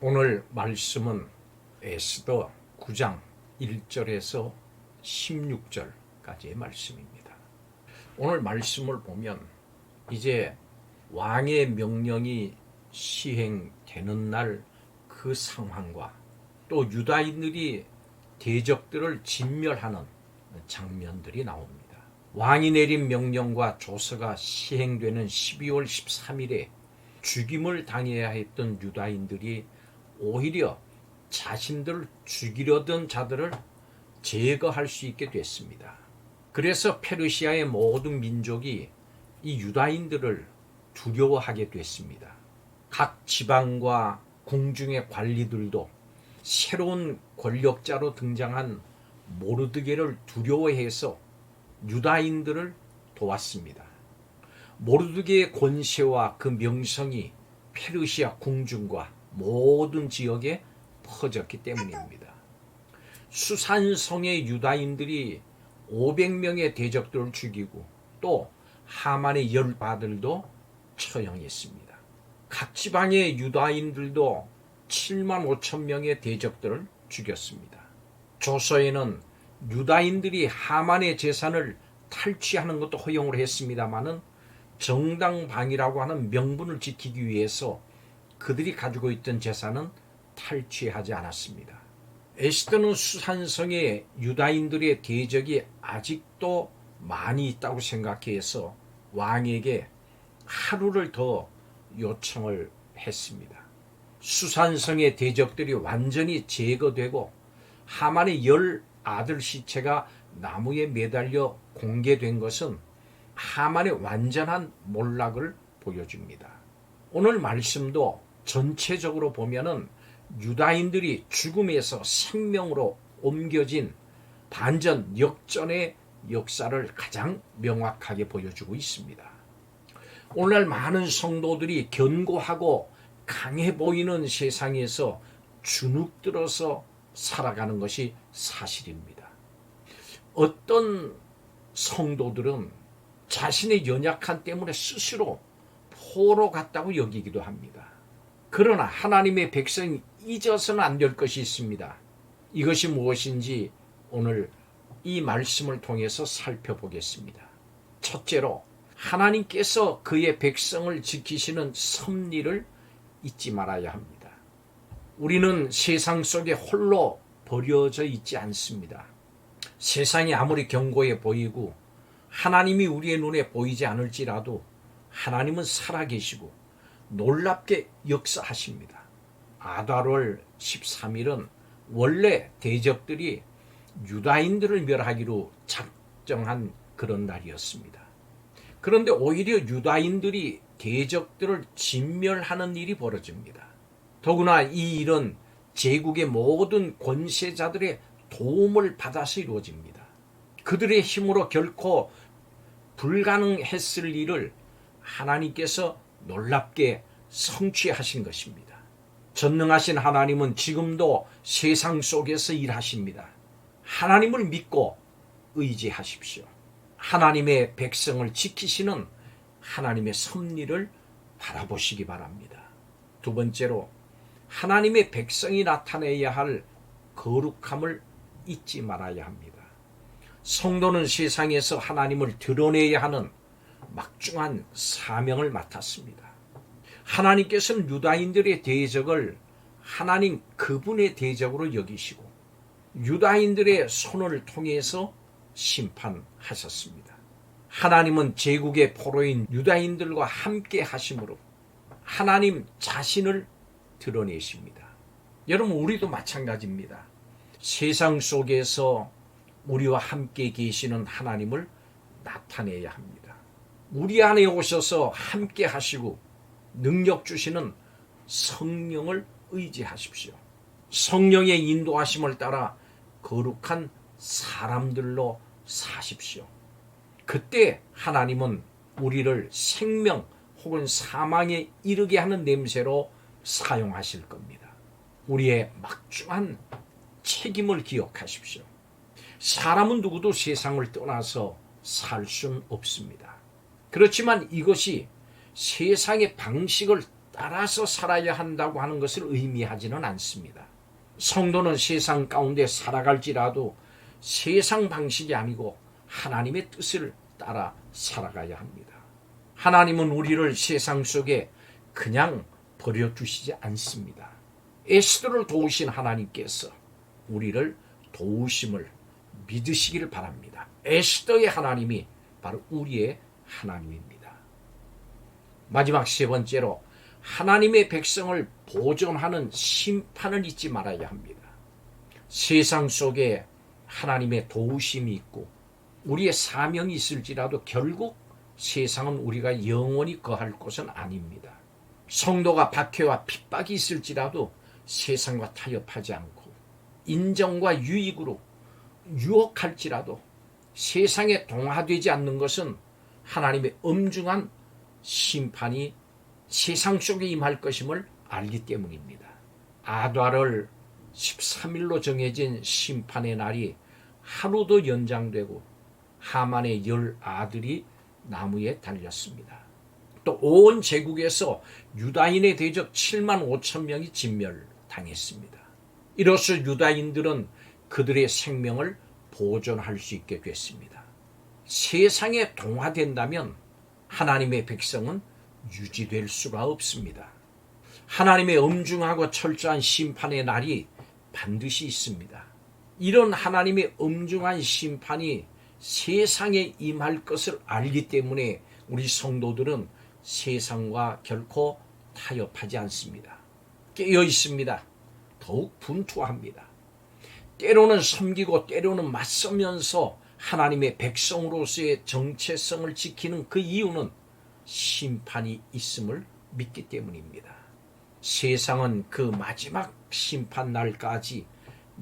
오늘 말씀은 에스더 9장 1절에서 16절까지의 말씀입니다. 오늘 말씀을 보면 이제 왕의 명령이 시행되는 날 그 상황과 또 유다인들이 대적들을 진멸하는 장면들이 나옵니다. 왕이 내린 명령과 조서가 시행되는 12월 13일에 죽임을 당해야 했던 유다인들이 오히려 자신들을 죽이려던 자들을 제거할 수 있게 됐습니다. 그래서 페르시아의 모든 민족이 이 유다인들을 두려워하게 됐습니다. 각 지방과 궁중의 관리들도 새로운 권력자로 등장한 모르드게를 두려워해서 유다인들을 도왔습니다. 모르드게의 권세와 그 명성이 페르시아 궁중과 모든 지역에 퍼졌기 때문입니다. 수산성의 유다인들이 500명의 대적들을 죽이고 또 하만의 10아들도 처형했습니다. 각 지방의 유다인들도 7만 5천 명의 대적들을 죽였습니다. 조서에는 유다인들이 하만의 재산을 탈취하는 것도 허용을 했습니다마는 정당방위라고 하는 명분을 지키기 위해서 그들이 가지고 있던 재산은 탈취하지 않았습니다. 에스더는 수산성의 유다인들의 대적이 아직도 많이 있다고 생각해서 왕에게 하루를 더 요청을 했습니다. 수산성의 대적들이 완전히 제거되고 하만의 10아들 시체가 나무에 매달려 공개된 것은 하만의 완전한 몰락을 보여줍니다. 오늘 말씀도 전체적으로 보면은 유다인들이 죽음에서 생명으로 옮겨진 반전 역전의 역사를 가장 명확하게 보여주고 있습니다. 오늘날 많은 성도들이 견고하고 강해 보이는 세상에서 주눅들어서 살아가는 것이 사실입니다. 어떤 성도들은 자신의 연약함 때문에 스스로 포로 같다고 여기기도 합니다. 그러나 하나님의 백성이 잊어서는 안 될 것이 있습니다. 이것이 무엇인지 오늘 이 말씀을 통해서 살펴보겠습니다. 첫째로 하나님께서 그의 백성을 지키시는 섭리를 잊지 말아야 합니다. 우리는 세상 속에 홀로 버려져 있지 않습니다. 세상이 아무리 견고해 보이고 하나님이 우리의 눈에 보이지 않을지라도 하나님은 살아계시고 놀랍게 역사하십니다. 아달월 13일은 원래 대적들이 유다인들을 멸하기로 작정한 그런 날이었습니다. 그런데 오히려 유다인들이 대적들을 진멸하는 일이 벌어집니다. 더구나 이 일은 제국의 모든 권세자들의 도움을 받아서 이루어집니다. 그들의 힘으로 결코 불가능했을 일을 하나님께서 놀랍게 성취하신 것입니다. 전능하신 하나님은 지금도 세상 속에서 일하십니다. 하나님을 믿고 의지하십시오. 하나님의 백성을 지키시는 하나님의 섭리를 바라보시기 바랍니다. 두 번째로 하나님의 백성이 나타내야 할 거룩함을 잊지 말아야 합니다. 성도는 세상에서 하나님을 드러내야 하는 막중한 사명을 맡았습니다. 하나님께서는 유다인들의 대적을 하나님 그분의 대적으로 여기시고 유다인들의 손을 통해서 심판하셨습니다. 하나님은 제국의 포로인 유다인들과 함께 하심으로 하나님 자신을 드러내십니다. 여러분, 우리도 마찬가지입니다. 세상 속에서 우리와 함께 계시는 하나님을 나타내야 합니다. 우리 안에 오셔서 함께 하시고 능력 주시는 성령을 의지하십시오. 성령의 인도하심을 따라 거룩한 사람들로 사십시오. 그때 하나님은 우리를 생명 혹은 사망에 이르게 하는 냄새로 사용하실 겁니다. 우리의 막중한 책임을 기억하십시오. 사람은 누구도 세상을 떠나서 살 수는 없습니다. 그렇지만 이것이 세상의 방식을 따라서 살아야 한다고 하는 것을 의미하지는 않습니다. 성도는 세상 가운데 살아갈지라도 세상 방식이 아니고 하나님의 뜻을 따라 살아가야 합니다. 하나님은 우리를 세상 속에 그냥 버려두시지 않습니다. 에스더를 도우신 하나님께서 우리를 도우심을 믿으시기를 바랍니다. 에스더의 하나님이 바로 우리의 하나님입니다. 마지막 세 번째로 하나님의 백성을 보존하는 심판을 잊지 말아야 합니다. 세상 속에 하나님의 도우심이 있고 우리의 사명이 있을지라도 결국 세상은 우리가 영원히 거할 곳은 아닙니다. 성도가 박해와 핍박이 있을지라도 세상과 타협하지 않고 인정과 유익으로 유혹할지라도 세상에 동화되지 않는 것은 하나님의 엄중한 심판이 세상 속에 임할 것임을 알기 때문입니다. 아달월 13일로 정해진 심판의 날이 하루도 연장되고 하만의 10 아들이 나무에 달렸습니다. 또 온 제국에서 유다인의 대적 7만 5천 명이 진멸당했습니다. 이로써 유다인들은 그들의 생명을 보존할 수 있게 됐습니다. 세상에 동화된다면 하나님의 백성은 유지될 수가 없습니다. 하나님의 엄중하고 철저한 심판의 날이 반드시 있습니다. 이런 하나님의 엄중한 심판이 세상에 임할 것을 알기 때문에 우리 성도들은 세상과 결코 타협하지 않습니다. 깨어 있습니다. 더욱 분투합니다. 때로는 섬기고 때로는 맞서면서 하나님의 백성으로서의 정체성을 지키는 그 이유는 심판이 있음을 믿기 때문입니다. 세상은 그 마지막 심판 날까지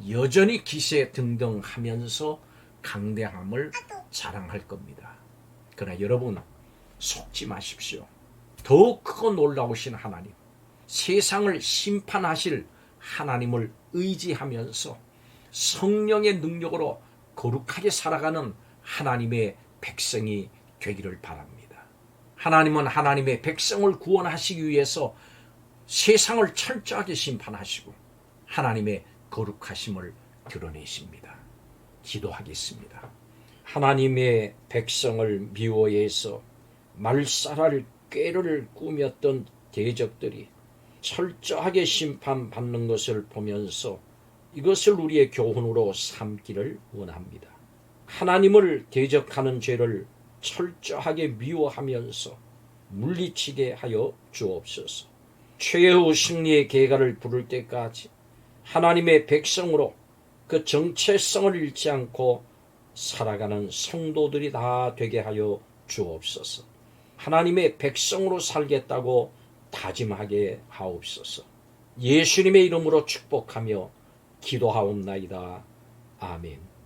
여전히 기세등등하면서 강대함을 자랑할 겁니다. 그러나 여러분 속지 마십시오. 더욱 크고 놀라우신 하나님, 세상을 심판하실 하나님을 의지하면서 성령의 능력으로 거룩하게 살아가는 하나님의 백성이 되기를 바랍니다. 하나님은 하나님의 백성을 구원하시기 위해서 세상을 철저하게 심판하시고 하나님의 거룩하심을 드러내십니다. 기도하겠습니다. 하나님의 백성을 미워해서 말살할 꾀를 꾸몄던 대적들이 철저하게 심판받는 것을 보면서 이것을 우리의 교훈으로 삼기를 원합니다. 하나님을 대적하는 죄를 철저하게 미워하면서 물리치게 하여 주옵소서. 최후 승리의 계가를 부를 때까지 하나님의 백성으로 그 정체성을 잃지 않고 살아가는 성도들이 다 되게 하여 주옵소서. 하나님의 백성으로 살겠다고 다짐하게 하옵소서. 예수님의 이름으로 축복하며 기도하옵나이다. 아멘.